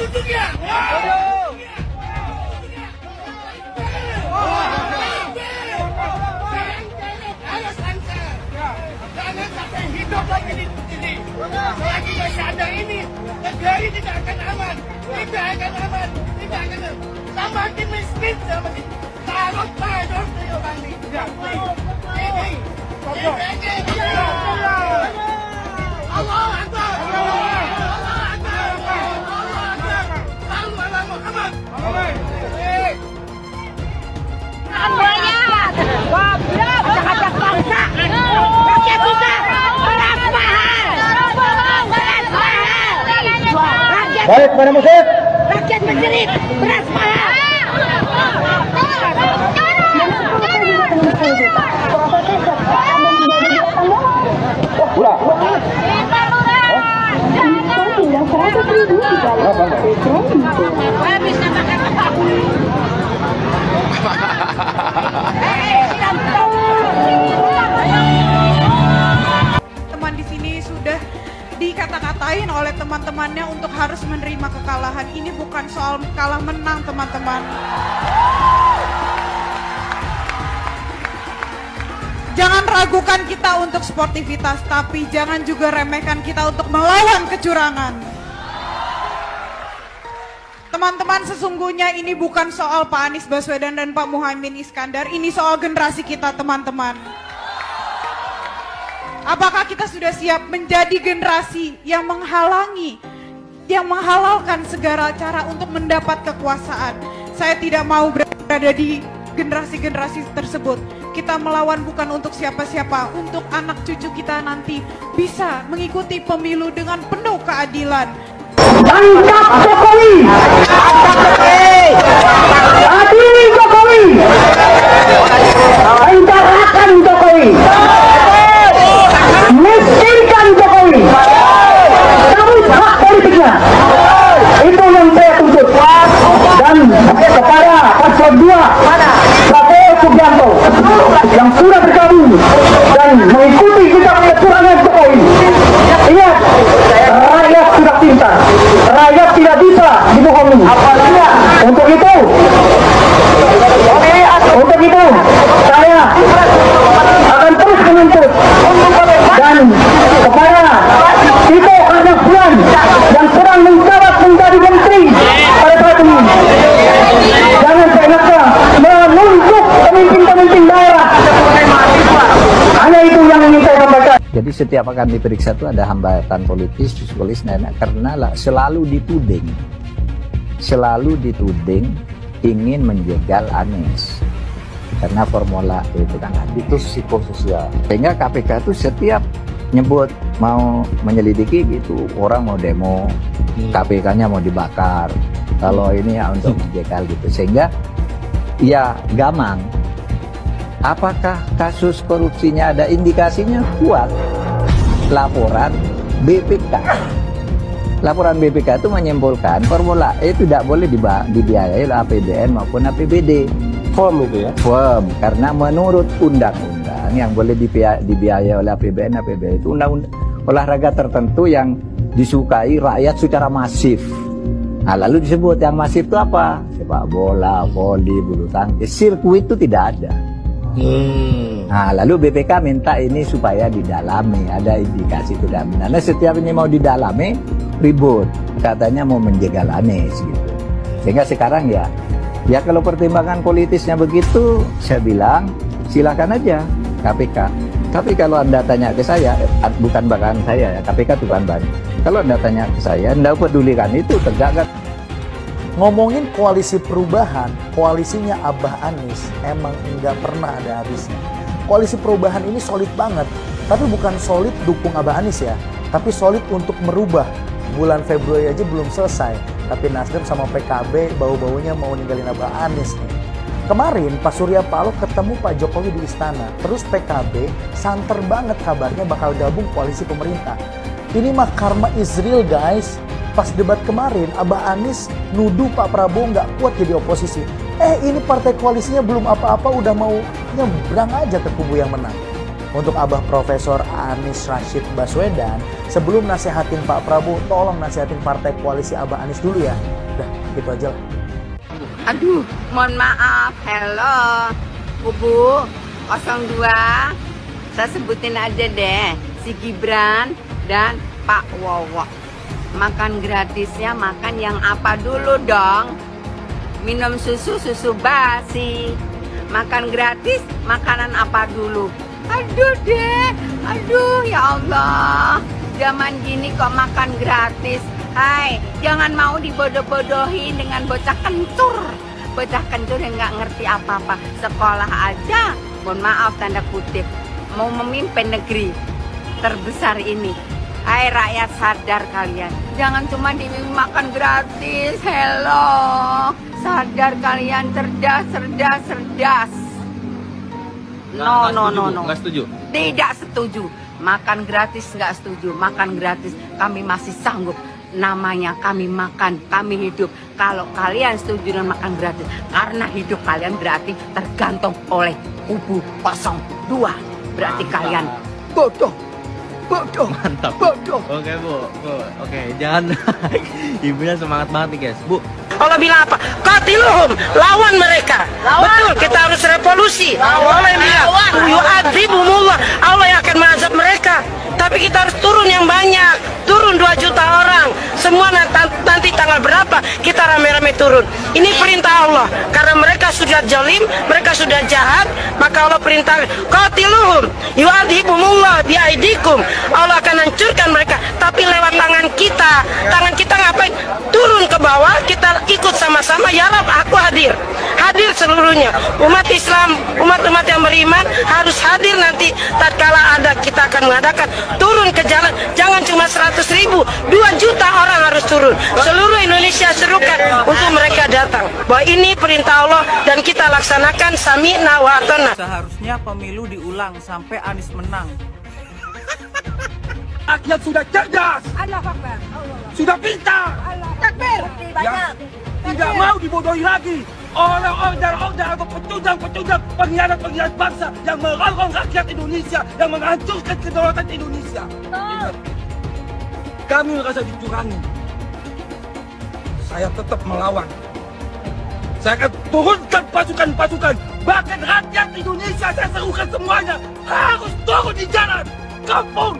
dunia. Jangan sampai hidup lagi di sini. Selagi masih ada ini, negeri tidak akan aman. Tidak akan aman. Tidak akan aman. Semakin miskin, semakin tarut pada orang ini. Ini. Allah Akbar. Allah Akbar. Allah Akbar. Sallu ala Muhammad. Rakyat, goblok, ajak-ajak bangsa. Rakyat kita beras mahal. Beras mahal. Baik, pada musik. Rakyat menjerit, beras mahal. Udah. Teman di sini sudah dikata-katain oleh teman-temannya untuk harus menerima kekalahan. Ini bukan soal kalah menang, teman-teman. Jangan ragukan kita untuk sportivitas, tapi jangan juga remehkan kita untuk melawan kecurangan. Teman-teman, sesungguhnya ini bukan soal Pak Anies Baswedan dan Pak Muhaimin Iskandar, ini soal generasi kita, teman-teman. Apakah kita sudah siap menjadi generasi yang menghalangi, yang menghalalkan segala cara untuk mendapat kekuasaan? Saya tidak mau berada di generasi-generasi tersebut. Kita melawan bukan untuk siapa-siapa, untuk anak cucu kita nanti bisa mengikuti pemilu dengan penuh keadilan. Tangkap Jokowi! Adili Jokowi! Penjarakan Jokowi! Miskinkan Jokowi! Cabut hak politiknya! Itu yang saya tuntut. Dan kepada paslon 2 Prabowo Subianto yang sudah bergabung dan mengikuti jejak kecurangan Jokowi. Ingat, rakyat sudah pintar, rakyat tidak bisa dibohongi. Untuk itu saya akan terus menuntut dan kepada Tito Karnavian yang sedang menjabat menjadi menteri pada saat ini, jangan seenaknya menunjuk pemimpin-pemimpin daerah. Hanya itu yang ingin saya sampaikan. Jadi setiap akan diperiksa itu ada hambatan politis, psikologis, karena selalu dituding ingin menjegal Anies. Karena formula itu kan itu psikososial. Sehingga KPK itu setiap nyebut mau menyelidiki gitu, orang mau demo, KPK-nya mau dibakar. Kalau ini ya untuk menjegal gitu. Sehingga ya gamang. Apakah kasus korupsinya ada indikasinya kuat? Laporan BPK. Laporan BPK itu menyimpulkan Formula E tidak boleh dibiayai oleh APBN maupun APBD. Firm itu ya? Firm, karena menurut undang-undang yang boleh dibiayai oleh APBN, APBD itu undang-undang olahraga tertentu yang disukai rakyat secara masif. Nah, lalu disebut yang masif itu apa? Sepak bola, voli, bulu tangkis, sirkuit itu tidak ada. Nah, lalu BPK minta ini supaya didalami, ada indikasi tidak benar. Nah, setiap ini mau didalami, ribut, katanya mau menjegal Anies gitu. Sehingga sekarang ya kalau pertimbangan politisnya begitu, saya bilang silakan aja KPK. Tapi kalau Anda tanya ke saya, bukan bahkan saya ya, KPK itu kan banyak. Kalau Anda tanya ke saya, Anda pedulikan itu tegakkan. Ngomongin koalisi perubahan, koalisinya Abah Anies emang nggak pernah ada habisnya. Koalisi perubahan ini solid banget, tapi bukan solid dukung Abah Anies ya, tapi solid untuk merubah. Bulan Februari aja belum selesai, tapi Nasdem sama PKB bau-baunya mau ninggalin Abah Anies nih. Kemarin Pak Surya Paloh ketemu Pak Jokowi di istana, terus PKB santer banget kabarnya bakal gabung koalisi pemerintah. Ini mah karma is real guys. Pas debat kemarin, Abah Anies nuduh Pak Prabowo nggak kuat jadi oposisi. Ini partai koalisinya belum apa-apa udah mau nyebrang aja ke kubu yang menang. Untuk Abah Profesor Anies Rashid Baswedan, sebelum nasehatin Pak Prabowo, tolong nasehatin partai koalisi Abah Anies dulu ya. Udah, gitu aja lah. Aduh, mohon maaf. Halo, Kubu 02. Saya sebutin aja deh, si Gibran dan Pak Wowo. Makan gratisnya makan yang apa dulu dong? Minum susu basi. Makan gratis, makanan apa dulu? Aduh deh, aduh ya Allah. Zaman gini kok makan gratis. Hai, jangan mau dibodoh-bodohin dengan bocah kencur. Bocah kencur yang nggak ngerti apa-apa. Sekolah aja, mohon maaf tanda kutip, mau memimpin negeri terbesar ini. Hai rakyat, sadar kalian. Jangan cuma dimakan gratis. Hello, sadar kalian, cerdas. No. Nggak setuju? Tidak setuju. Makan gratis nggak setuju. Makan gratis kami masih sanggup. Namanya kami makan, kami hidup. Kalau kalian setuju dengan makan gratis, karena hidup kalian berarti tergantung oleh kubu 02. Berarti kalian bodoh. Mantap. Bodoh. Oke Bu. Oke, jangan. Ibunya semangat banget nih guys. Bu, Allah bilang apa? Qatiluhum, lawan mereka. Betul, kita harus revolusi. Allah yang bilang, yu'adzibumullah, Allah yang akan mengazab mereka. Tapi kita harus turun yang banyak. Turun 2 juta orang. Semua nanti tanggal berapa kita rame-rame turun. Ini perintah Allah. Karena mereka sudah zalim, mereka sudah jahat, maka Allah perintah qatiluhum, yu'adzibumullah biaidikum. Allah akan hancurkan mereka. Tapi lewat tangan kita ngapain? Turun ke bawah, kita ikut sama-sama. Ya Rab, aku hadir seluruhnya. Umat Islam, umat-umat yang beriman harus hadir nanti tatkala ada, kita akan mengadakan turun ke jalan. Jangan cuma 100.000, 2 juta orang harus turun. Seluruh Indonesia serukan untuk mereka datang. Bahwa ini perintah Allah dan kita laksanakan. Sami'na wa ata'na. Seharusnya pemilu diulang sampai Anies menang. Rakyat sudah cerdas, sudah pintar, ya, tidak mau dibodohi lagi. Orang order atau pecundang, pengkhianat bangsa yang merongrong rakyat Indonesia, yang menghancurkan kedaulatan Indonesia. Kami merasa dicurangi. Saya tetap melawan. Saya akan turunkan pasukan, bahkan rakyat Indonesia saya serukan semuanya harus turun di jalan. Kampung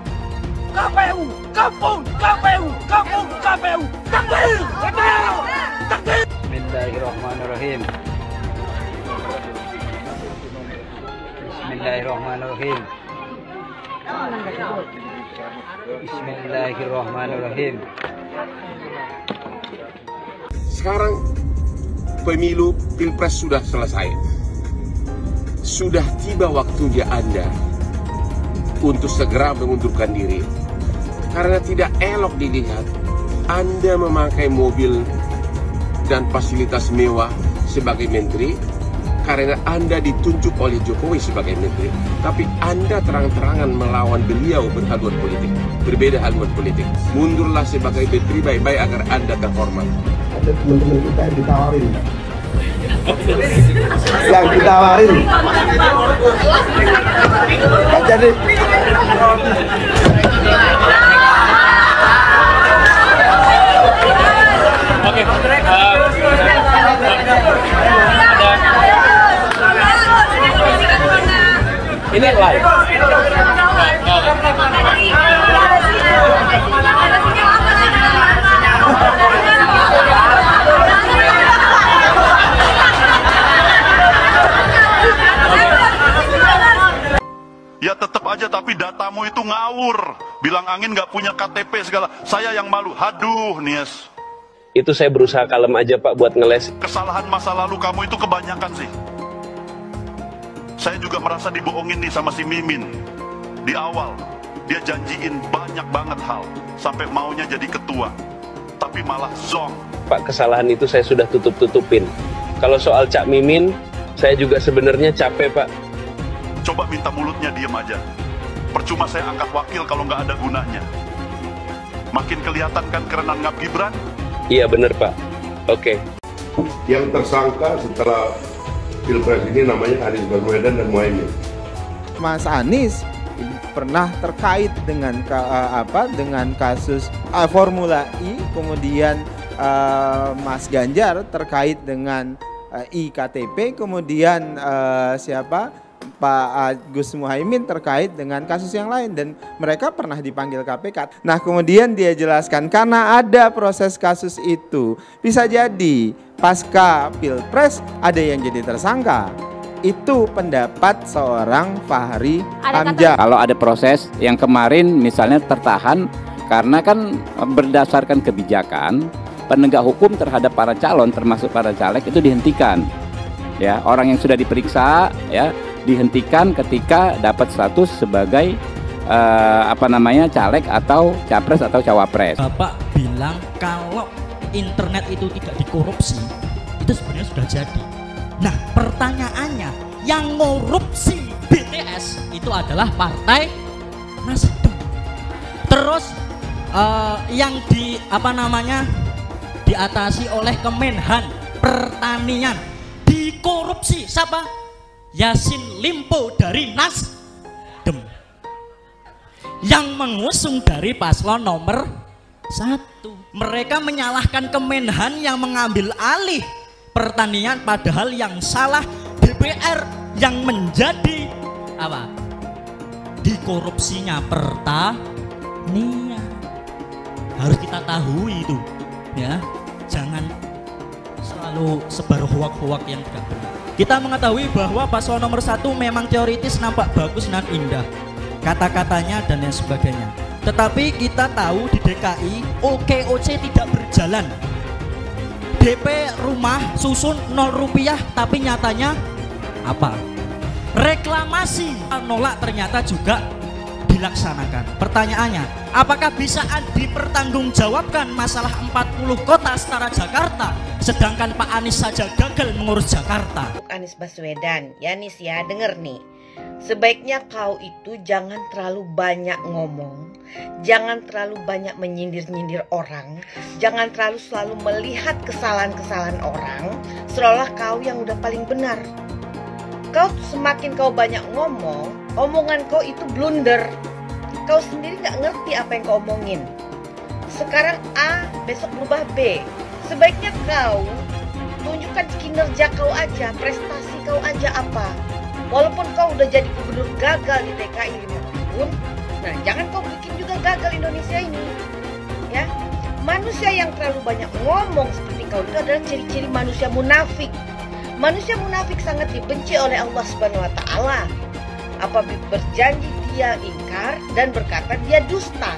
KPU, takbir. Bismillahirrahmanirrahim. Sekarang pemilu Pilpres sudah selesai. Sudah tiba waktunya Anda untuk segera mengundurkan diri. Karena tidak elok dilihat Anda memakai mobil dan fasilitas mewah sebagai menteri, karena Anda ditunjuk oleh Jokowi sebagai menteri, tapi Anda terang-terangan melawan beliau berhaluan politik, berbeda haluan politik. Mundurlah sebagai menteri baik-baik agar Anda terhormat. Ada teman-teman kita yang ditawarin. Yang ditawarin. Jadi ini live. Ya tetap aja, tapi datamu itu ngawur. Bilang angin nggak punya KTP segala. Saya yang malu. Haduh, Nies. Itu saya berusaha kalem aja Pak buat ngeles. Kesalahan masa lalu kamu itu kebanyakan sih. Saya juga merasa dibohongin nih sama si Mimin. Di awal, dia janjiin banyak banget hal. Sampai maunya jadi ketua. Tapi malah zong. Pak, kesalahan itu saya sudah tutup-tutupin. Kalau soal Cak Mimin, saya juga sebenarnya capek Pak. Coba minta mulutnya diem aja. Percuma saya angkat wakil kalau nggak ada gunanya. Makin kelihatan kan kerenan Ngap Gibran? Iya bener Pak. Oke. Yang tersangka setelah Pilpres ini namanya Anies Baswedan dan Muhaimin. Mas Anies pernah terkait dengan dengan kasus Formula E, kemudian Mas Ganjar terkait dengan iktp, kemudian Pak Gus Muhaimin terkait dengan kasus yang lain, dan mereka pernah dipanggil KPK. Nah, kemudian dia jelaskan karena ada proses kasus itu, bisa jadi pasca Pilpres ada yang jadi tersangka. Itu pendapat seorang Fahri Hamzah. Kalau ada proses yang kemarin misalnya tertahan karena kan berdasarkan kebijakan penegak hukum terhadap para calon termasuk para caleg itu dihentikan. Ya, orang yang sudah diperiksa ya dihentikan ketika dapat status sebagai caleg atau capres atau cawapres. Bapak bilang kalau internet itu tidak dikorupsi, itu sebenarnya sudah jadi. Nah, pertanyaannya, yang korupsi BTS itu adalah Partai Nasdem. Terus yang diatasi oleh Kemenhan Pertanian dikorupsi siapa? Yassin Limpo dari Nasdem, yang mengusung dari paslon nomor 1. Mereka menyalahkan Kemenhan yang mengambil alih pertanian, padahal yang salah DPR yang menjadi dikorupsinya pertanian. Harus kita tahu itu ya, jangan selalu sebar hoak-hoak yang tidak benar. Kita mengetahui bahwa paslon nomor 1 memang teoritis nampak bagus dan indah, kata-katanya dan lain sebagainya. Tetapi kita tahu di DKI OKOC tidak berjalan. DP rumah susun 0 rupiah, tapi nyatanya apa? Reklamasi nolak ternyata juga dilaksanakan. Pertanyaannya, apakah bisa dipertanggungjawabkan masalah 40 kota setara Jakarta, sedangkan Pak Anies saja gagal mengurus Jakarta? Anies Baswedan, ya Anies ya, denger nih. Sebaiknya kau itu jangan terlalu banyak ngomong, jangan terlalu banyak menyindir-nyindir orang, jangan terlalu selalu melihat kesalahan-kesalahan orang, seolah kau yang udah paling benar. Semakin kau banyak ngomong, omongan kau itu blunder. Kau sendiri gak ngerti apa yang kau omongin. Sekarang A, besok berubah B. Sebaiknya kau tunjukkan kinerja kau aja, prestasi kau aja apa. Walaupun kau udah jadi gubernur gagal di DKI 5 tahun, nah jangan kau bikin juga gagal Indonesia ini. Ya, manusia yang terlalu banyak ngomong seperti kau itu adalah ciri-ciri manusia munafik. Manusia munafik sangat dibenci oleh Allah Subhanahu wa Ta'ala. Apabila berjanji dia ingkar dan berkata dia dusta.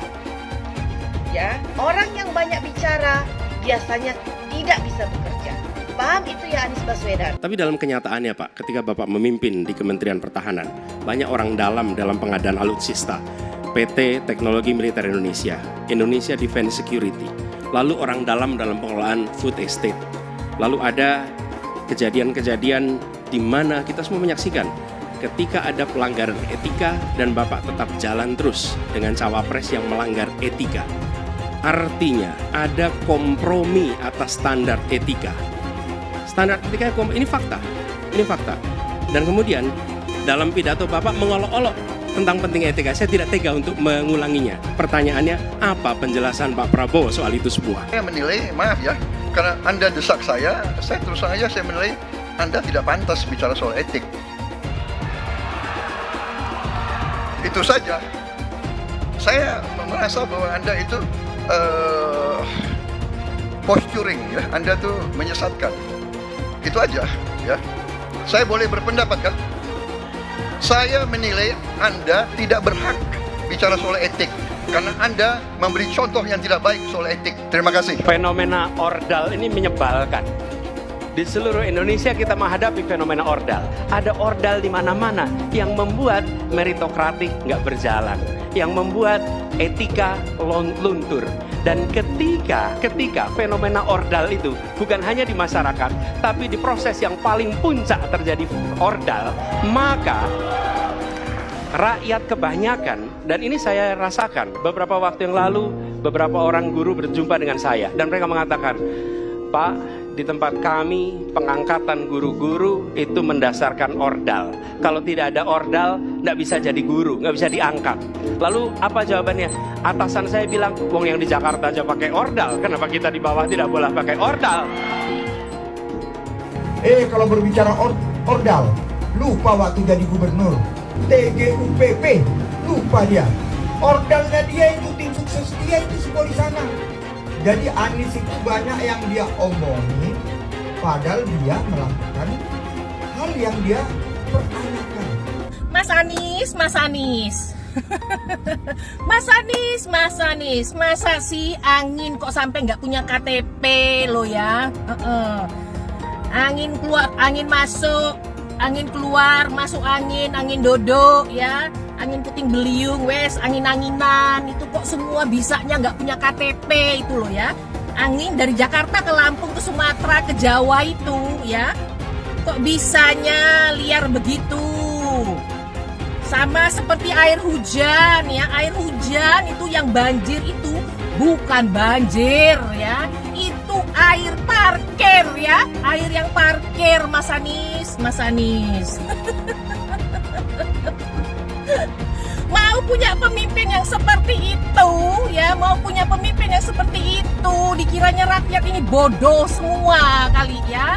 Ya, orang yang banyak bicara biasanya tidak bisa bekerja. Paham itu ya Anies Baswedan? Tapi dalam kenyataannya Pak, ketika Bapak memimpin di Kementerian Pertahanan, banyak orang dalam pengadaan alutsista, PT Teknologi Militer Indonesia, Indonesia Defense Security, lalu orang dalam pengelolaan food estate, lalu ada kejadian-kejadian di mana kita semua menyaksikan ketika ada pelanggaran etika dan Bapak tetap jalan terus dengan cawapres yang melanggar etika. Artinya ada kompromi atas standar etika. Standar etika ini fakta. Ini fakta. Dan kemudian dalam pidato Bapak mengolok-olok tentang pentingnya etika. Saya tidak tega untuk mengulanginya. Pertanyaannya, apa penjelasan Pak Prabowo soal itu semua? Saya menilai, maaf ya, karena Anda desak saya terus terang aja saya menilai Anda tidak pantas bicara soal etik. Itu saja. Saya merasa bahwa Anda itu posturing ya, Anda tuh menyesatkan. Itu aja ya. Saya boleh berpendapat kan? Saya menilai Anda tidak berhak bicara soal etik karena Anda memberi contoh yang tidak baik soal etik. Terima kasih. Fenomena ordal ini menyebalkan. Di seluruh Indonesia kita menghadapi fenomena ordal. Ada ordal di mana-mana yang membuat meritokratik nggak berjalan, yang membuat etika luntur. Dan ketika fenomena ordal itu bukan hanya di masyarakat, tapi di proses yang paling puncak terjadi ordal, maka rakyat kebanyakan, dan ini saya rasakan beberapa waktu yang lalu, beberapa orang guru berjumpa dengan saya dan mereka mengatakan, Pak, di tempat kami pengangkatan guru-guru itu mendasarkan ordal. Kalau tidak ada ordal, nggak bisa jadi guru, nggak bisa diangkat. Lalu apa jawabannya? Atasan saya bilang, wong yang di Jakarta aja pakai ordal, kenapa kita di bawah tidak boleh pakai ordal? Kalau berbicara ordal, lupa waktu jadi gubernur. TGUPP, lupa dia. Ordalnya dia itu, tim sukses dia itu semua di sana. Jadi Anies itu banyak yang dia omongin, padahal dia melakukan hal yang dia pertanyakan. Mas Anies, Mas Anies, masa sih angin kok sampai nggak punya KTP lo ya? Angin keluar, angin masuk, angin keluar, masuk angin dodo ya, angin puting beliung, wes angin-anginan itu kok semua bisanya nggak punya KTP itu lo ya. Angin dari Jakarta ke Lampung ke Sumatera ke Jawa itu ya, kok bisanya liar begitu. Sama seperti air hujan ya, air hujan itu yang banjir itu bukan banjir ya, itu air parkir ya, air yang parkir Mas Anies. Mau punya pemimpin yang seperti itu ya, mau punya pemimpin yang seperti itu, dikiranya rakyat ini bodoh semua kali ya.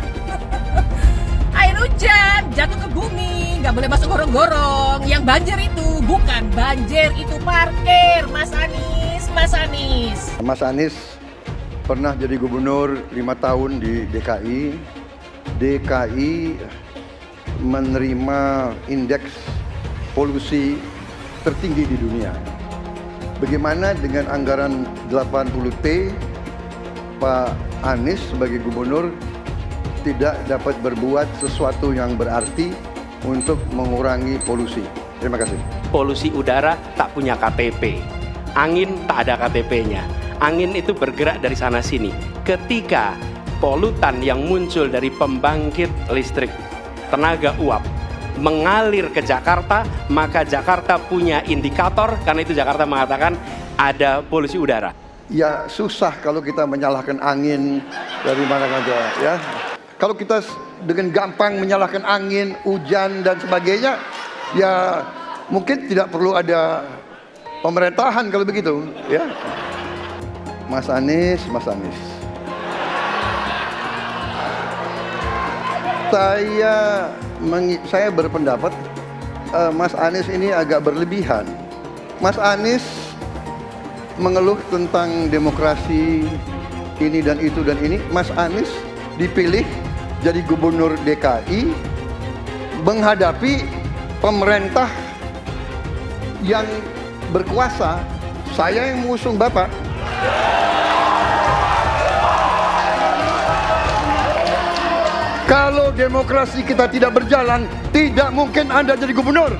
Air hujan jatuh ke bumi, nggak boleh masuk gorong-gorong. Yang banjir itu bukan banjir, itu parkir, Mas Anies. Mas Anies pernah jadi gubernur 5 tahun di DKI. DKI menerima indeks polusi tertinggi di dunia. Bagaimana dengan anggaran 80T, Pak Anies sebagai gubernur tidak dapat berbuat sesuatu yang berarti untuk mengurangi polusi. Terima kasih. Polusi udara tak punya KTP, angin tak ada KTP-nya. Angin itu bergerak dari sana sini. Ketika polutan yang muncul dari pembangkit listrik tenaga uap mengalir ke Jakarta, maka Jakarta punya indikator, karena itu Jakarta mengatakan ada polusi udara. Ya susah kalau kita menyalahkan angin dari mana saja ya. Kalau kita dengan gampang menyalahkan angin, hujan dan sebagainya, ya mungkin tidak perlu ada pemerintahan kalau begitu ya. Mas Anies. Saya berpendapat Mas Anies ini agak berlebihan. Mas Anies mengeluh tentang demokrasi ini dan itu dan ini. Mas Anies dipilih jadi gubernur DKI menghadapi pemerintah yang berkuasa. Saya yang mengusung Bapak. Kalau demokrasi kita tidak berjalan, tidak mungkin Anda jadi gubernur.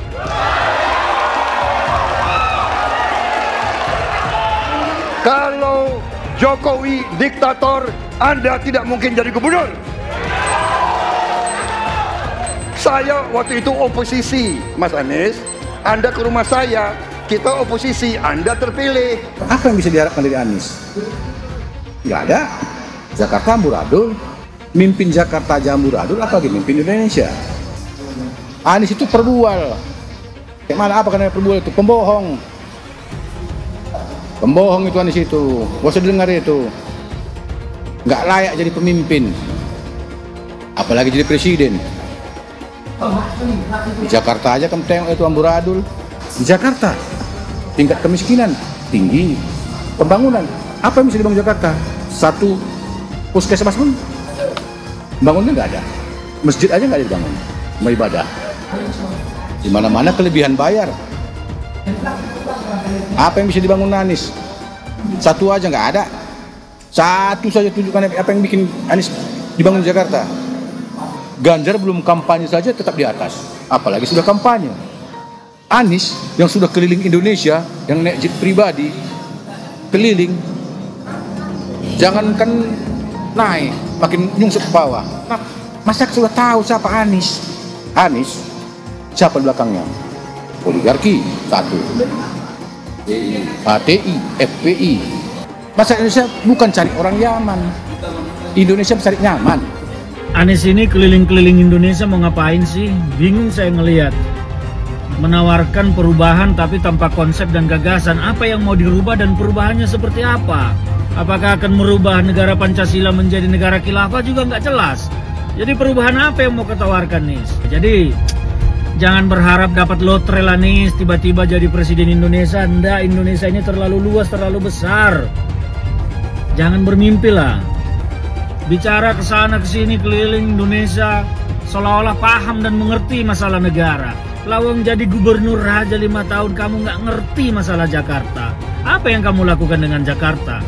Kalau Jokowi diktator, Anda tidak mungkin jadi gubernur. Saya waktu itu oposisi, Mas Anies. Anda ke rumah saya, kita oposisi, Anda terpilih. Apa yang bisa diharapkan dari Anies? Nggak ada. Jakarta amburadul. Mimpin Jakarta aja amburadul, apalagi mimpin Indonesia. Anies itu perbual. Kayak mana apa karena perbual itu? Pembohong. Pembohong itu Anies itu. Gak usah dengar itu. Nggak layak jadi pemimpin. Apalagi jadi presiden. Di Jakarta aja kamu tengok itu amburadul. Di Jakarta tingkat kemiskinan tinggi. Pembangunan apa yang bisa dibangun Jakarta? Satu puskesmas pun bangunnya nggak ada. Masjid aja nggak ada dibangun. Mau ibadah. Di mana-mana kelebihan bayar. Apa yang bisa dibangun Anies? Satu aja nggak ada. Satu saja tunjukkan apa yang bikin Anies dibangun di Jakarta. Ganjar belum kampanye saja tetap di atas, apalagi sudah kampanye. Anies yang sudah keliling Indonesia, yang naik jet pribadi keliling, jangankan naik, makin nyungsep ke bawah. Masyarakat sudah tahu siapa Anies. Anies siapa belakangnya? Oligarki satu, HTI, FPI. Masyarakat Indonesia bukan cari orang Yaman, Indonesia cari nyaman. Anies ini keliling-keliling Indonesia mau ngapain sih? Bingung saya ngelihat. menawarkan perubahan tapi tanpa konsep dan gagasan. Apa yang mau dirubah dan perubahannya seperti apa? Apakah akan merubah negara Pancasila menjadi negara khilafah juga nggak jelas. Jadi perubahan apa yang mau ketawarkan Nis? Jadi jangan berharap dapat lotre lah Nis, tiba-tiba jadi presiden Indonesia. Nggak, Indonesia ini terlalu luas, terlalu besar. Jangan bermimpi lah. Bicara ke sana ke sini keliling Indonesia seolah-olah paham dan mengerti masalah negara. Lawang jadi gubernur aja 5 tahun kamu nggak ngerti masalah Jakarta. Apa yang kamu lakukan dengan Jakarta?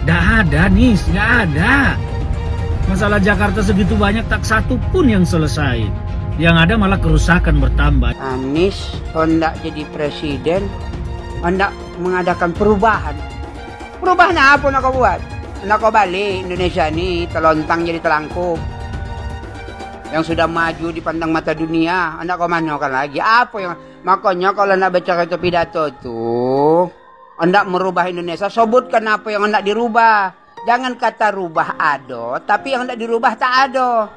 Nggak ada Nis, nggak ada. Masalah Jakarta segitu banyak tak satu pun yang selesai. Yang ada malah kerusakan bertambah. Anies hendak jadi presiden, hendak mengadakan perubahan. Perubahan apa nak kau buat? Nak kau balik Indonesia ini telontang jadi telangkup. Yang sudah maju di pandang mata dunia, hendak kau manakan lagi? Apa yang makanya kalau nak baca itu pidato tuh, hendak merubah Indonesia, sebutkan apa yang hendak dirubah. Jangan kata rubah ado, tapi yang hendak dirubah tak ado.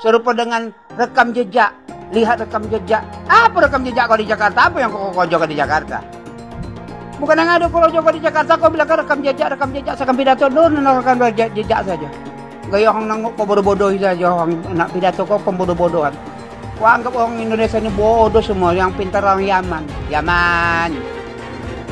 Serupa dengan rekam jejak. Lihat rekam jejak. Apa rekam jejak kau di Jakarta? Apa yang kau jaga di Jakarta? Bukan yang ada kalau jaga di Jakarta kau bilang rekam jejak, seakan pidato dulu rekam jejak saja. Gaya orang nangok kau bodoh-bodoh saja, orang nak pidato kau pembodoh-bodohan. Kau anggap orang Indonesia ini bodoh semua, yang pintar orang Yaman. Yaman.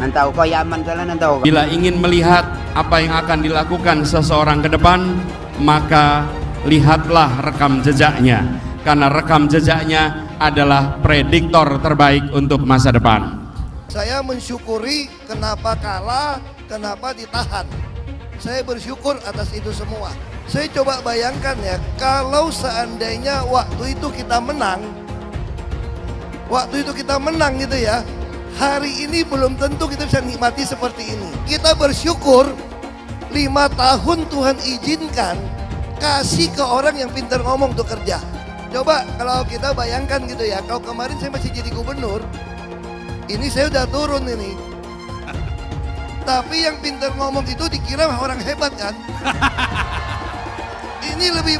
Nantau kau Yaman kalian nantau. Bila ingin melihat apa yang akan dilakukan seseorang ke depan, maka lihatlah rekam jejaknya. Karena rekam jejaknya adalah prediktor terbaik untuk masa depan. Saya mensyukuri kenapa kalah, kenapa ditahan. Saya bersyukur atas itu semua. Saya coba bayangkan ya, kalau seandainya waktu itu kita menang gitu ya, hari ini belum tentu kita bisa nikmati seperti ini. Kita bersyukur 5 tahun Tuhan izinkan kasih ke orang yang pintar ngomong untuk kerja. Coba kalau kita bayangkan gitu ya, kalau kemarin saya masih jadi gubernur, ini saya udah turun ini. Tapi yang pintar ngomong itu dikira orang hebat kan? Ini lebih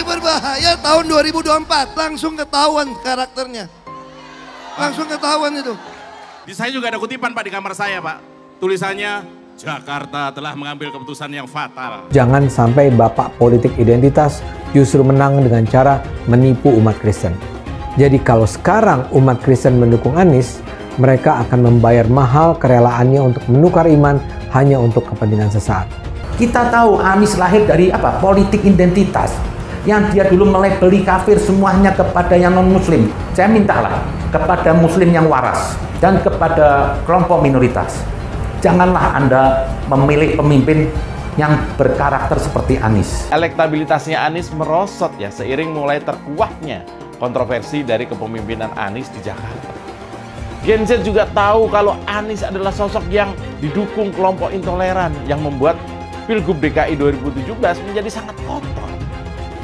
berbahaya tahun 2024. Langsung ketahuan karakternya. Langsung ketahuan itu. Di saya juga ada kutipan Pak di kamar saya Pak. Tulisannya, Jakarta telah mengambil keputusan yang fatal. Jangan sampai bapak politik identitas justru menang dengan cara menipu umat Kristen. Jadi kalau sekarang umat Kristen mendukung Anies, mereka akan membayar mahal kerelaannya untuk menukar iman hanya untuk kepentingan sesaat. Kita tahu Anies lahir dari apa? Politik identitas. Yang dia dulu melabeli kafir semuanya kepada yang non-muslim. Saya mintalah kepada muslim yang waras dan kepada kelompok minoritas. Janganlah Anda memilih pemimpin yang berkarakter seperti Anies. Elektabilitasnya Anies merosot ya seiring mulai terkuaknya kontroversi dari kepemimpinan Anies di Jakarta. Gen Z juga tahu kalau Anies adalah sosok yang didukung kelompok intoleran yang membuat Pilgub DKI 2017 menjadi sangat kotor.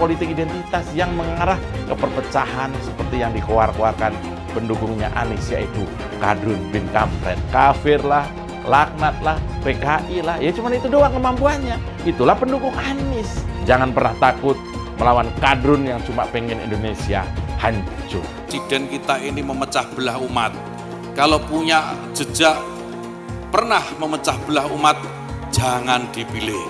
Politik identitas yang mengarah ke perpecahan seperti yang dikeluarkan pendukungnya Anies, yaitu Kadrun bin Kampret. Kafir lah, laknat lah, PKI lah, ya cuma itu doang kemampuannya. Itulah pendukung Anies. Jangan pernah takut melawan Kadrun yang cuma pengen Indonesia hancur. Presiden kita ini memecah belah umat. Kalau punya jejak pernah memecah belah umat, jangan dipilih.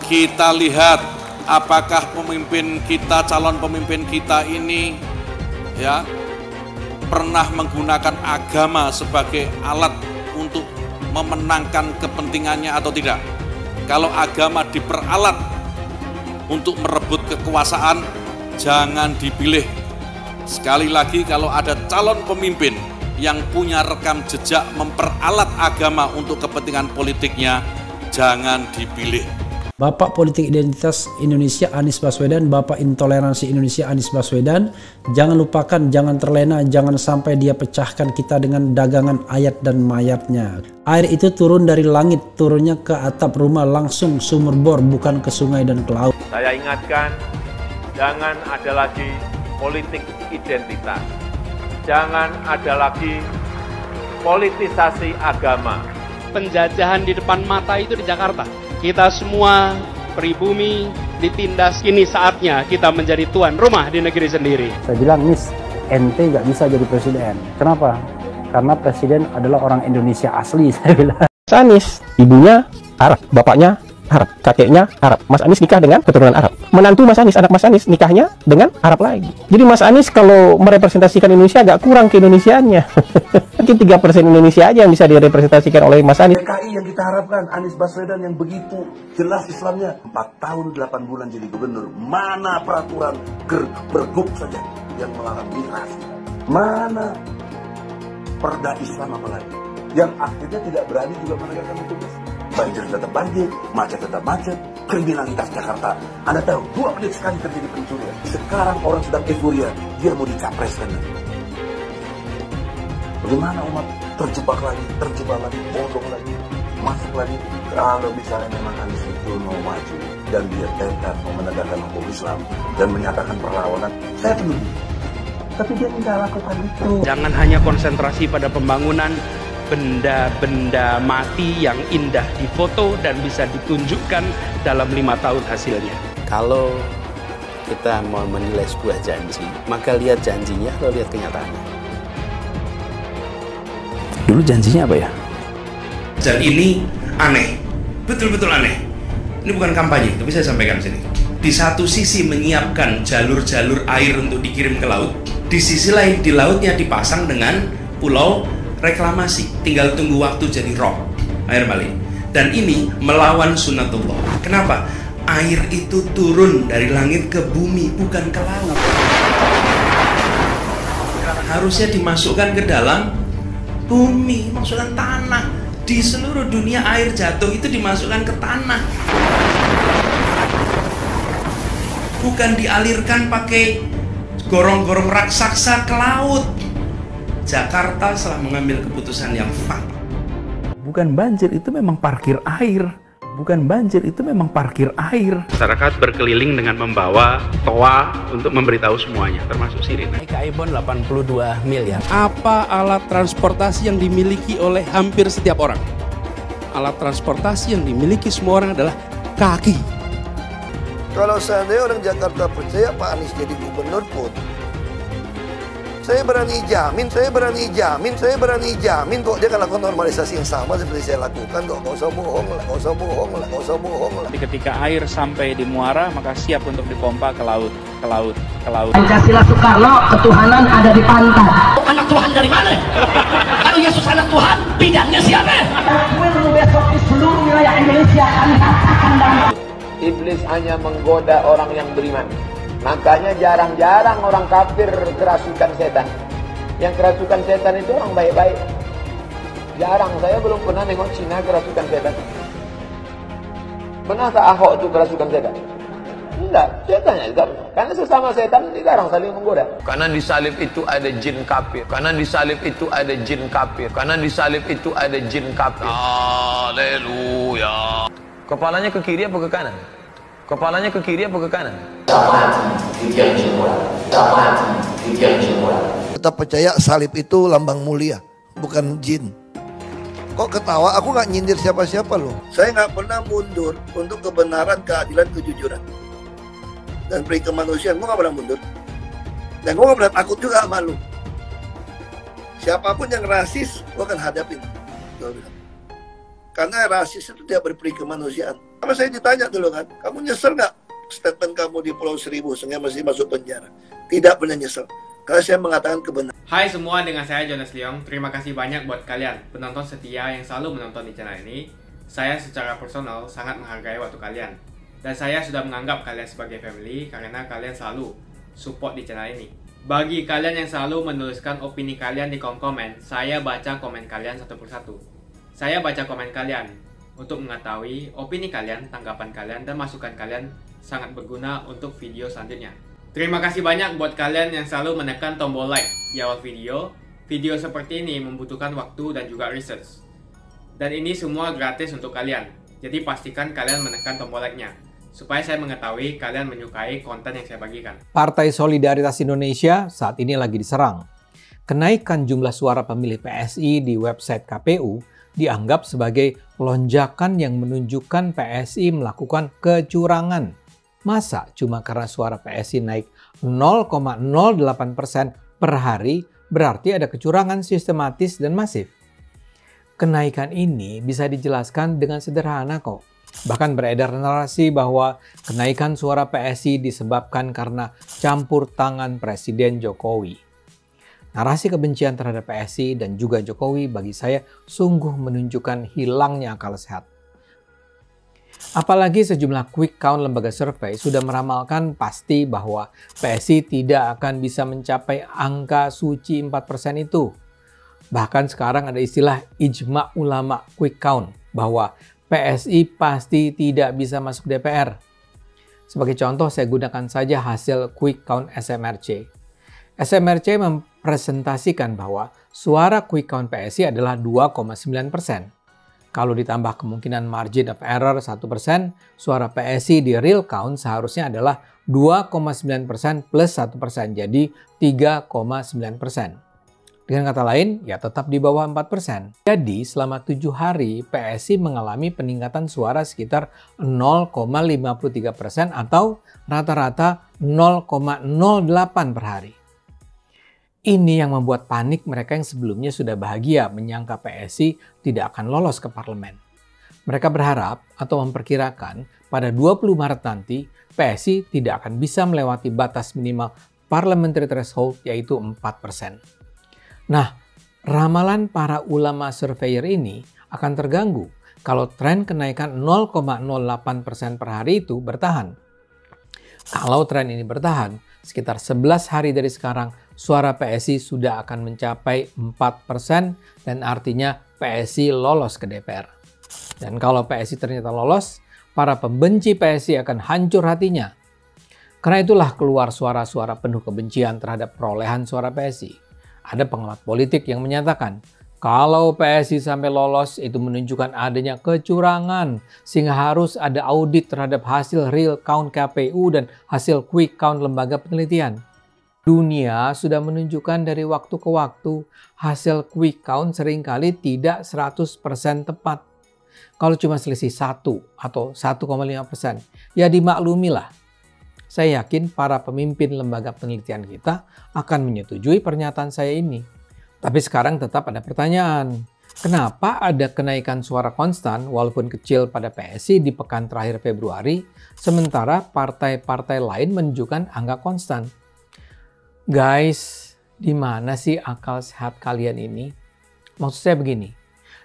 Kita lihat apakah pemimpin kita, calon pemimpin kita ini ya pernah menggunakan agama sebagai alat untuk memenangkan kepentingannya atau tidak. Kalau agama diperalat untuk merebut kekuasaan, jangan dipilih. Sekali lagi, kalau ada calon pemimpin yang punya rekam jejak memperalat agama untuk kepentingan politiknya, jangan dipilih. Bapak politik identitas Indonesia Anies Baswedan, Bapak intoleransi Indonesia Anies Baswedan. Jangan lupakan, jangan terlena, jangan sampai dia pecahkan kita dengan dagangan ayat dan mayatnya. Air itu turun dari langit, turunnya ke atap rumah langsung sumber bor, bukan ke sungai dan ke laut. Saya ingatkan, jangan ada lagi politik identitas. Jangan ada lagi politisasi agama. Penjajahan di depan mata itu di Jakarta. Kita semua pribumi ditindas, kini saatnya kita menjadi tuan rumah di negeri sendiri. Saya bilang, Nis, ente nggak bisa jadi presiden. Kenapa? Karena presiden adalah orang Indonesia asli, saya bilang. Mas Anies, ibunya Arab, bapaknya Arab, kakeknya Arab. Mas Anies nikah dengan keturunan Arab. Menantu Mas Anies, anak Mas Anies nikahnya dengan Arab lagi. Jadi Mas Anies kalau merepresentasikan Indonesia agak kurang keindonesiaannya. Mungkin 3% Indonesia aja yang bisa direpresentasikan oleh Mas Anies. PKI yang kita harapkan, Anies Baswedan yang begitu jelas Islamnya. 4 tahun 8 bulan jadi gubernur. Mana peraturan pergub saja yang melarang migrasi? Mana perda Islam apalagi? Yang akhirnya tidak berani juga menegakkan hukum Islam. Banjir tetap banjir, macet tetap macet, kriminalitas Jakarta. Anda tahu, 2 menit sekali terjadi pencurian. Sekarang orang sedang euforia, dia mau dicapreskan. Bagaimana umat terjebak lagi, bodoh lagi, masuk lagi. Kalau misalnya memang Anies itu mau maju dan dia tekad mau menegakkan hukum Islam dan menyatakan perlawanan, saya peduli. Tapi dia tidak lakukan itu. Jangan hanya konsentrasi pada pembangunan benda-benda mati yang indah difoto dan bisa ditunjukkan dalam 5 tahun hasilnya. Kalau kita mau menilai sebuah janji, maka lihat janjinya atau lihat kenyataannya. Dulu janjinya apa ya? Dan ini aneh, betul-betul aneh. Ini bukan kampanye, tapi saya sampaikan sini. Di satu sisi menyiapkan jalur-jalur air untuk dikirim ke laut, di sisi lain di lautnya dipasang dengan pulau reklamasi, tinggal tunggu waktu jadi rob, air balik. Dan ini melawan sunnatullah. Kenapa? Air itu turun dari langit ke bumi, bukan ke laut. Harusnya dimasukkan ke dalam bumi, masukkan tanah. Di seluruh dunia air jatuh itu dimasukkan ke tanah, bukan dialirkan pakai gorong-gorong raksasa ke laut. Jakarta telah mengambil keputusan yang fatal. Bukan banjir, itu memang parkir air. Bukan banjir, itu memang parkir air. Masyarakat berkeliling dengan membawa toa untuk memberitahu semuanya, termasuk sirine. Kaibon 82 miliar. Apa alat transportasi yang dimiliki oleh hampir setiap orang? Alat transportasi yang dimiliki semua orang adalah kaki. Kalau seandainya orang Jakarta percaya Pak Anies jadi gubernur pun, saya berani jamin kok dia akan lakukan normalisasi yang sama seperti saya lakukan kok. Gak usah bohong lah. Ketika air sampai di muara, maka siap untuk dipompa ke laut. Pancasila Soekarno, ketuhanan ada di pantai. Anak Tuhan dari mana? Kalau Yesus anak Tuhan, bidangnya siapa? Besok di seluruh wilayah Indonesia kami katakan damai. Iblis hanya menggoda orang yang beriman. Makanya jarang-jarang orang kafir kerasukan setan. Yang kerasukan setan itu orang baik-baik. Jarang, saya belum pernah nengok Cina kerasukan setan. Pernah tak Ahok itu kerasukan setan? Enggak, setannya juga. Karena sesama setan dilarang saling menggoda. Karena di salib itu ada jin kafir. Haleluya. Kepalanya ke kiri apa ke kanan? Tetap percaya salib itu lambang mulia, bukan jin. Kok ketawa? Aku nggak nyindir siapa-siapa loh. Saya nggak pernah mundur untuk kebenaran, keadilan, kejujuran, dan peri kemanusiaan. Gue nggak pernah mundur. Dan gue nggak pernah takut juga sama lu. Siapapun yang rasis, gue akan hadapin. Karena rasis itu tidak berperi kemanusiaan. Sama saya ditanya dulu kan, kamu nyesel nggak statement kamu di Pulau Seribu sehingga masih masuk penjara? Tidak pernah nyesel, karena saya mengatakan kebenaran. Hai semua, dengan saya Jonas Leong. Terima kasih banyak buat kalian penonton setia yang selalu menonton di channel ini. Saya secara personal sangat menghargai waktu kalian. Dan saya sudah menganggap kalian sebagai family karena kalian selalu support di channel ini. Bagi kalian yang selalu menuliskan opini kalian di kolom komen, saya baca komen kalian satu persatu. Saya baca komen kalian untuk mengetahui opini kalian, tanggapan kalian, dan masukan kalian sangat berguna untuk video selanjutnya. Terima kasih banyak buat kalian yang selalu menekan tombol like di awal video. Video seperti ini membutuhkan waktu dan juga research. Dan ini semua gratis untuk kalian. Jadi pastikan kalian menekan tombol like-nya, supaya saya mengetahui kalian menyukai konten yang saya bagikan. Partai Solidaritas Indonesia saat ini lagi diserang. Kenaikan jumlah suara pemilih PSI di website KPU dianggap sebagai lonjakan yang menunjukkan PSI melakukan kecurangan. Masa cuma karena suara PSI naik 0,08% per hari berarti ada kecurangan sistematis dan masif. Kenaikan ini bisa dijelaskan dengan sederhana kok. Bahkan beredar narasi bahwa kenaikan suara PSI disebabkan karena campur tangan Presiden Jokowi. Narasi kebencian terhadap PSI dan juga Jokowi bagi saya sungguh menunjukkan hilangnya akal sehat. Apalagi sejumlah quick count lembaga survei sudah meramalkan pasti bahwa PSI tidak akan bisa mencapai angka suci 4% itu. Bahkan sekarang ada istilah ijma ulama quick count bahwa PSI pasti tidak bisa masuk DPR. Sebagai contoh saya gunakan saja hasil quick count SMRC. SMRC mempresentasikan bahwa suara quick count PSI adalah 2,9%. Kalau ditambah kemungkinan margin of error 1%, suara PSI di real count seharusnya adalah 2,9% plus 1%, jadi 3,9%. Dengan kata lain, ya tetap di bawah 4%. Jadi selama 7 hari, PSI mengalami peningkatan suara sekitar 0,53% atau rata-rata 0,08 per hari. Ini yang membuat panik mereka yang sebelumnya sudah bahagia menyangka PSI tidak akan lolos ke parlemen. Mereka berharap atau memperkirakan pada 20 Maret nanti PSI tidak akan bisa melewati batas minimal parliamentary threshold yaitu 4%. Nah, ramalan para ulama surveyor ini akan terganggu kalau tren kenaikan 0,08% per hari itu bertahan. Kalau tren ini bertahan, sekitar 11 hari dari sekarang, suara PSI sudah akan mencapai 4% dan artinya PSI lolos ke DPR. Dan kalau PSI ternyata lolos, para pembenci PSI akan hancur hatinya. Karena itulah keluar suara-suara penuh kebencian terhadap perolehan suara PSI. Ada pengamat politik yang menyatakan, kalau PSI sampai lolos itu menunjukkan adanya kecurangan sehingga harus ada audit terhadap hasil real count KPU dan hasil quick count lembaga penelitian. Dunia sudah menunjukkan dari waktu ke waktu hasil quick count seringkali tidak 100% tepat. Kalau cuma selisih 1 atau 1,5%, ya dimaklumilah. Saya yakin para pemimpin lembaga penelitian kita akan menyetujui pernyataan saya ini. Tapi sekarang tetap ada pertanyaan. Kenapa ada kenaikan suara konstan walaupun kecil pada PSI di pekan terakhir Februari, sementara partai-partai lain menunjukkan angka konstan? Guys, di mana sih akal sehat kalian ini? Maksud saya begini,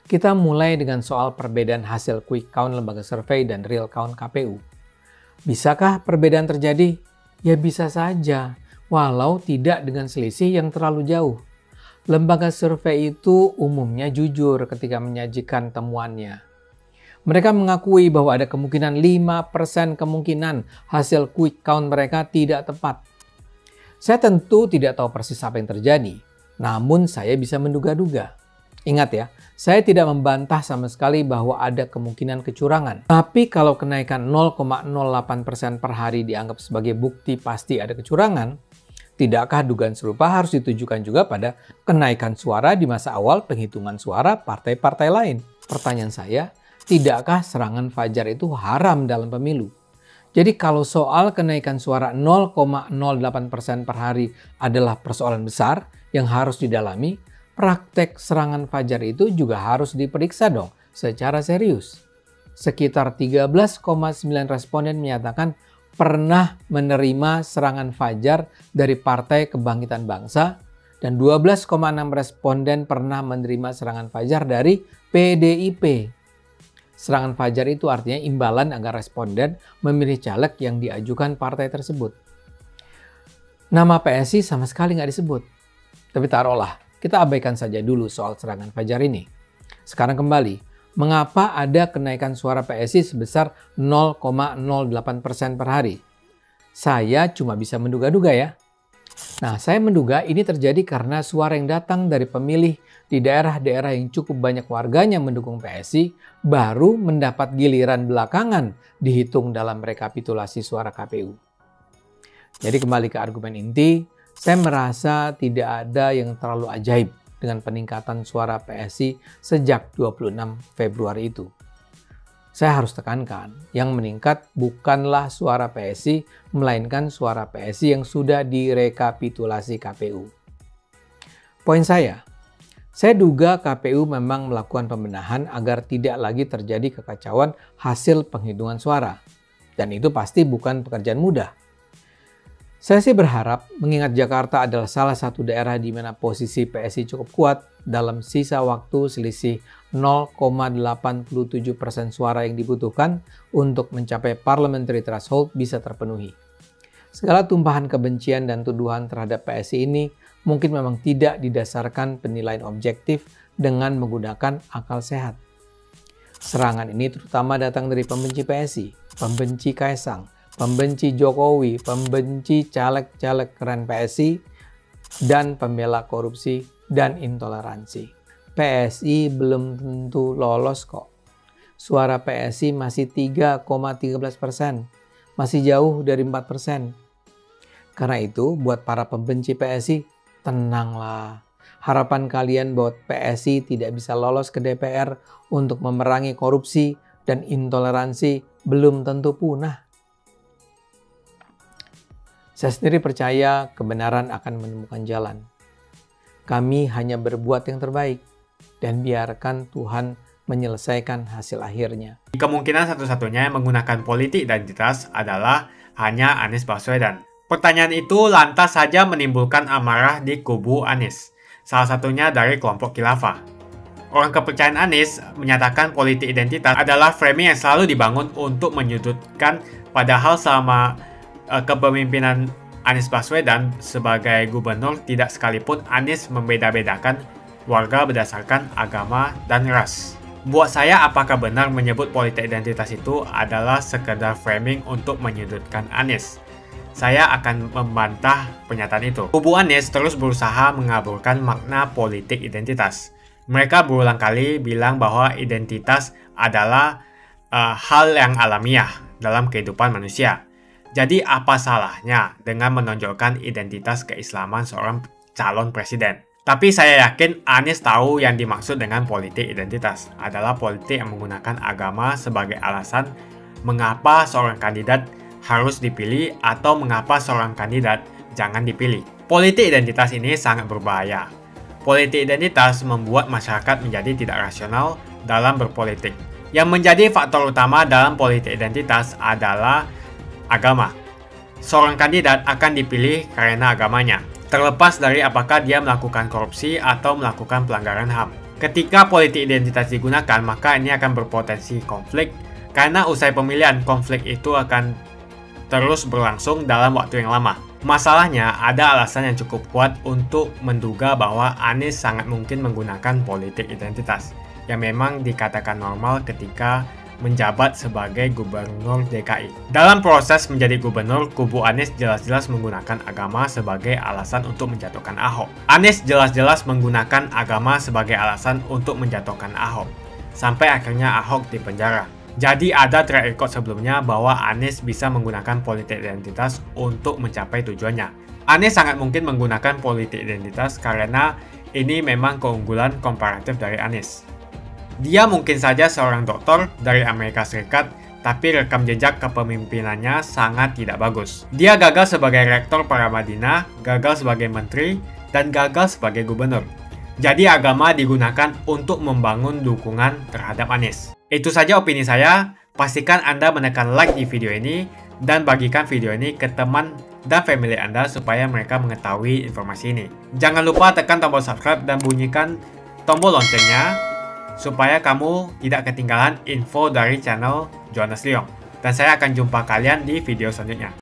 kita mulai dengan soal perbedaan hasil quick count lembaga survei dan real count KPU. Bisakah perbedaan terjadi? Ya bisa saja, walau tidak dengan selisih yang terlalu jauh. Lembaga survei itu umumnya jujur ketika menyajikan temuannya. Mereka mengakui bahwa ada kemungkinan 5% kemungkinan hasil quick count mereka tidak tepat. Saya tentu tidak tahu persis apa yang terjadi, namun saya bisa menduga-duga. Ingat ya, saya tidak membantah sama sekali bahwa ada kemungkinan kecurangan. Tapi kalau kenaikan 0,08% per hari dianggap sebagai bukti pasti ada kecurangan, tidakkah dugaan serupa harus ditujukan juga pada kenaikan suara di masa awal penghitungan suara partai-partai lain? Pertanyaan saya, tidakkah serangan fajar itu haram dalam pemilu? Jadi kalau soal kenaikan suara 0,08% per hari adalah persoalan besar yang harus didalami, praktek serangan fajar itu juga harus diperiksa dong secara serius. Sekitar 13,9 responden menyatakan pernah menerima serangan fajar dari Partai Kebangkitan Bangsa dan 12,6 responden pernah menerima serangan fajar dari PDIP. Serangan fajar itu artinya imbalan agar responden memilih caleg yang diajukan partai tersebut. Nama PSI sama sekali nggak disebut. Tapi taruhlah, kita abaikan saja dulu soal serangan fajar ini. Sekarang kembali. Mengapa ada kenaikan suara PSI sebesar 0,08% per hari? Saya cuma bisa menduga-duga ya. Nah, saya menduga ini terjadi karena suara yang datang dari pemilih di daerah-daerah yang cukup banyak warganya mendukung PSI baru mendapat giliran belakangan dihitung dalam rekapitulasi suara KPU. Jadi kembali ke argumen inti, saya merasa tidak ada yang terlalu ajaib dengan peningkatan suara PSI sejak 26 Februari itu. Saya harus tekankan, yang meningkat bukanlah suara PSI, melainkan suara PSI yang sudah direkapitulasi KPU. Poin saya duga KPU memang melakukan pembenahan agar tidak lagi terjadi kekacauan hasil penghitungan suara. Dan itu pasti bukan pekerjaan mudah. Saya sih berharap, mengingat Jakarta adalah salah satu daerah di mana posisi PSI cukup kuat, dalam sisa waktu selisih 0,87% suara yang dibutuhkan untuk mencapai parliamentary threshold bisa terpenuhi. Segala tumpahan kebencian dan tuduhan terhadap PSI ini mungkin memang tidak didasarkan penilaian objektif dengan menggunakan akal sehat. Serangan ini terutama datang dari pembenci PSI, pembenci Kaisang, pembenci Jokowi, pembenci caleg-caleg keren PSI, dan pembela korupsi dan intoleransi. PSI belum tentu lolos kok. Suara PSI masih 3,13%, masih jauh dari 4%. Karena itu, buat para pembenci PSI, tenanglah. Harapan kalian bahwa PSI tidak bisa lolos ke DPR untuk memerangi korupsi dan intoleransi belum tentu punah. Saya sendiri percaya kebenaran akan menemukan jalan. Kami hanya berbuat yang terbaik dan biarkan Tuhan menyelesaikan hasil akhirnya. Kemungkinan satu-satunya yang menggunakan politik identitas adalah hanya Anies Baswedan. Pertanyaan itu lantas saja menimbulkan amarah di kubu Anies, salah satunya dari kelompok khilafah. Orang kepercayaan Anies menyatakan politik identitas adalah framing yang selalu dibangun untuk menyudutkan, padahal selama kepemimpinan Anies Baswedan sebagai gubernur tidak sekalipun Anies membeda-bedakan warga berdasarkan agama dan ras. Buat saya, apakah benar menyebut politik identitas itu adalah sekedar framing untuk menyudutkan Anies? Saya akan membantah pernyataan itu. Kubu Anies terus berusaha mengaburkan makna politik identitas. Mereka berulang kali bilang bahwa identitas adalah hal yang alamiah dalam kehidupan manusia. Jadi apa salahnya dengan menonjolkan identitas keislaman seorang calon presiden? Tapi saya yakin Anies tahu yang dimaksud dengan politik identitas adalah politik yang menggunakan agama sebagai alasan mengapa seorang kandidat harus dipilih atau mengapa seorang kandidat jangan dipilih. Politik identitas ini sangat berbahaya. Politik identitas membuat masyarakat menjadi tidak rasional dalam berpolitik. Yang menjadi faktor utama dalam politik identitas adalah agama. Seorang kandidat akan dipilih karena agamanya, terlepas dari apakah dia melakukan korupsi atau melakukan pelanggaran HAM. Ketika politik identitas digunakan, maka ini akan berpotensi konflik, karena usai pemilihan konflik itu akan terus berlangsung dalam waktu yang lama. Masalahnya, ada alasan yang cukup kuat untuk menduga bahwa Anies sangat mungkin menggunakan politik identitas, yang memang dikatakan normal ketika menjabat sebagai gubernur DKI. Dalam proses menjadi gubernur, kubu Anies jelas-jelas menggunakan agama sebagai alasan untuk menjatuhkan Ahok. Anies jelas-jelas menggunakan agama sebagai alasan untuk menjatuhkan Ahok, sampai akhirnya Ahok dipenjara. Jadi ada track record sebelumnya bahwa Anies bisa menggunakan politik identitas untuk mencapai tujuannya. Anies sangat mungkin menggunakan politik identitas karena ini memang keunggulan komparatif dari Anies. Dia mungkin saja seorang doktor dari Amerika Serikat, tapi rekam jejak kepemimpinannya sangat tidak bagus. Dia gagal sebagai rektor Paramadina, gagal sebagai menteri, dan gagal sebagai gubernur. Jadi agama digunakan untuk membangun dukungan terhadap Anies. Itu saja opini saya. Pastikan Anda menekan like di video ini dan bagikan video ini ke teman dan family Anda supaya mereka mengetahui informasi ini. Jangan lupa tekan tombol subscribe dan bunyikan tombol loncengnya supaya kamu tidak ketinggalan info dari channel Jonas Leong. Dan saya akan jumpa kalian di video selanjutnya.